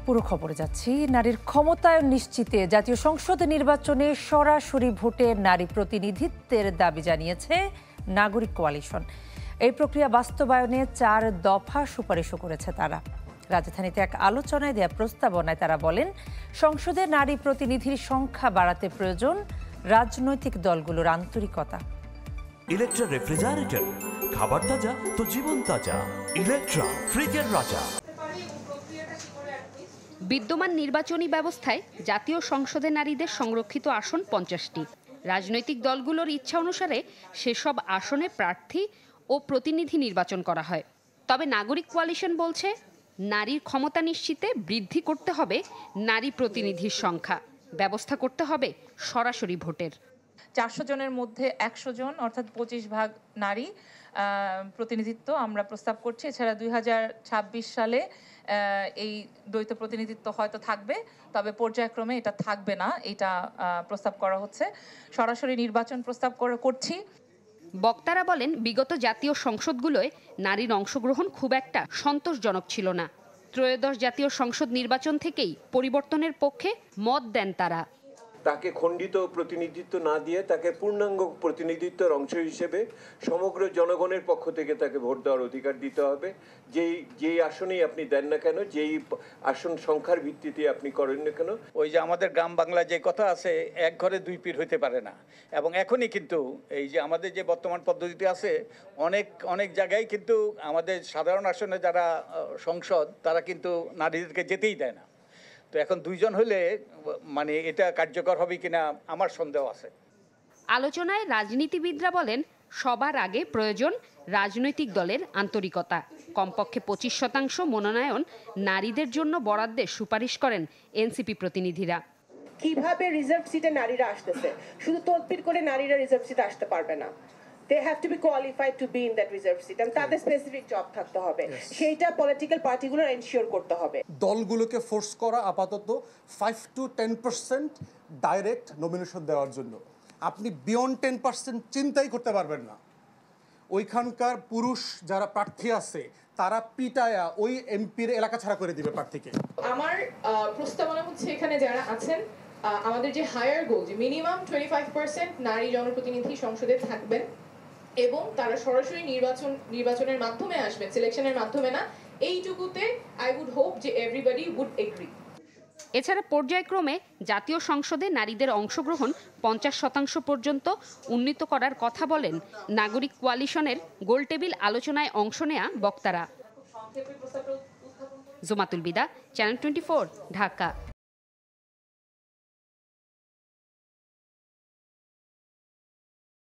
পুরো খবরে যাচ্ছি। নারীর ক্ষমতায়ন নিশ্চিতে জাতীয় সংসদ নির্বাচনে সরাসরি ভোটে নারী প্রতিনিধিত্বের দাবি জানিয়েছে নাগরিক কোয়ালিশন। এই প্রক্রিয়া বাস্তবায়নে 4 দফা সুপারিশও করেছে তারা। রাজধানীতে এক আলোচনায় দেয়া প্রস্তাবনায় তারা বলেন, সংসদে নারী প্রতিনিধির সংখ্যা বাড়াতে প্রয়োজন রাজনৈতিক দলগুলোর আন্তরিকতা। ইলেকট্রা রেফ্রিজারেটর, খাবার তাজা তো জীবন তাজা। ইলেকট্রা, ফ্রিজের রাজা। বিদ্যমান নির্বাচনী ব্যবস্থায় জাতীয় সংসদে নারীদের সংরক্ষিত আসন 50টি। রাজনৈতিক দলগুলোর ইচ্ছা অনুসারে সেসব আসনে প্রার্থী ও প্রতিনিধি নির্বাচন করা হয়। তবে নাগরিক কোয়ালিশন বলছে, নারীর ক্ষমতা নিশ্চিতে বৃদ্ধি করতে হবে নারী প্রতিনিধির সংখ্যা, ব্যবস্থা করতে হবে সরাসরি ভোটের। 400 জনের মধ্যে 100 জন অর্থাৎ 25 ভাগ নারী প্রতিনিধিত্ব আমরা প্রস্তাব করছি। এছাড়া 2026 সালে এই দ্বৈত প্রতিনিধিত্ব হয়তো থাকবে, তবে পর্যায়ক্রমে এটা থাকবে না, এটা প্রস্তাব করা হচ্ছে। সরাসরি নির্বাচন প্রস্তাব করছি। বক্তারা বলেন, বিগত জাতীয় সংসদগুলোয় নারীর অংশগ্রহণ খুব একটা সন্তোষজনক ছিল না। ত্রয়োদশ জাতীয় সংসদ নির্বাচন থেকেই পরিবর্তনের পক্ষে মত দেন তারা। তাকে খণ্ডিত প্রতিনিধিত্ব না দিয়ে তাকে পূর্ণাঙ্গ প্রতিনিধিত্বের অংশ হিসেবে সমগ্র জনগণের পক্ষ থেকে তাকে ভোট দেওয়ার অধিকার দিতে হবে। যেই আসনেই আপনি দেন না কেন, যেই আসন সংখ্যার ভিত্তিতে আপনি করেন না কেন। ওই যে আমাদের গ্রাম বাংলায় যে কথা আছে, এক ঘরে দুই পীর হইতে পারে না। এবং এখনই কিন্তু এই যে আমাদের যে বর্তমান পদ্ধতিতে আছে, অনেক জায়গায় কিন্তু আমাদের সাধারণ আসনে যারা সংসদ, তারা কিন্তু নারীদেরকে যেতেই দেয় না। তো এখন 2 জন হলে মানে এটা কার্যকর হবে কিনা আমার সন্দেহ আছে। আলোচনায় রাজনীতিবিদরা বলেন, সবার আগে প্রয়োজন রাজনৈতিক দলের আন্তরিকতা। কমপক্ষে 25% মনোনয়ন নারীদের জন্য বরাদ্দের সুপারিশ করেন এনসিপি প্রতিনিধিরা। কিভাবে রিজার্ভ সিটে নারীরা আসতেছে, শুধু তদবির করে নারীরা রিজার্ভ সিটে আসতে পারবে না। They have to be qualified to be in that reserve seat, and তাদের স্পেসিফিক জব থাকতে হবে। সেইটা পলিটিক্যাল পার্টিগুলো এনশিওর করতে হবে। দলগুলোকে ফোর্স করা আপাতত 5 to 10% ডাইরেক্ট নমিনেশন দেওয়ার জন্য। আপনি বিয়ন্ড 10% চিন্তাই করতে পারবেন না। ওইখানকার পুরুষ যারা প্রার্থী আছে তারা পিটায়া ওই এমপির এলাকা ছাড়া করে দিবে প্রার্থীকে। আমার প্রস্তাবনা হচ্ছে, এখানে যারা আছেন আমাদের যে হায়ার গোল, যে মিনিমাম 25% নারী জনপ্রতিনিধি সংসদে থাকবেন এবং তারা সরাসরি নির্বাচনের মাধ্যমে আসবেন, সিলেকশনের মাধ্যমে না। এইটুকুতে আই উড হোপ যে এভরিবডি উড এগ্রি। এছাড়া পর্যায়ক্রমে জাতীয় সংসদে নারীদের অংশগ্রহণ 50% পর্যন্ত উন্নীত করার কথা বলেন নাগরিক কোয়ালিশনের গোলটেবিল আলোচনায় অংশ নেয়া বক্তারা। জুমাতুল বিদা, চ্যানেল 24, ঢাকা।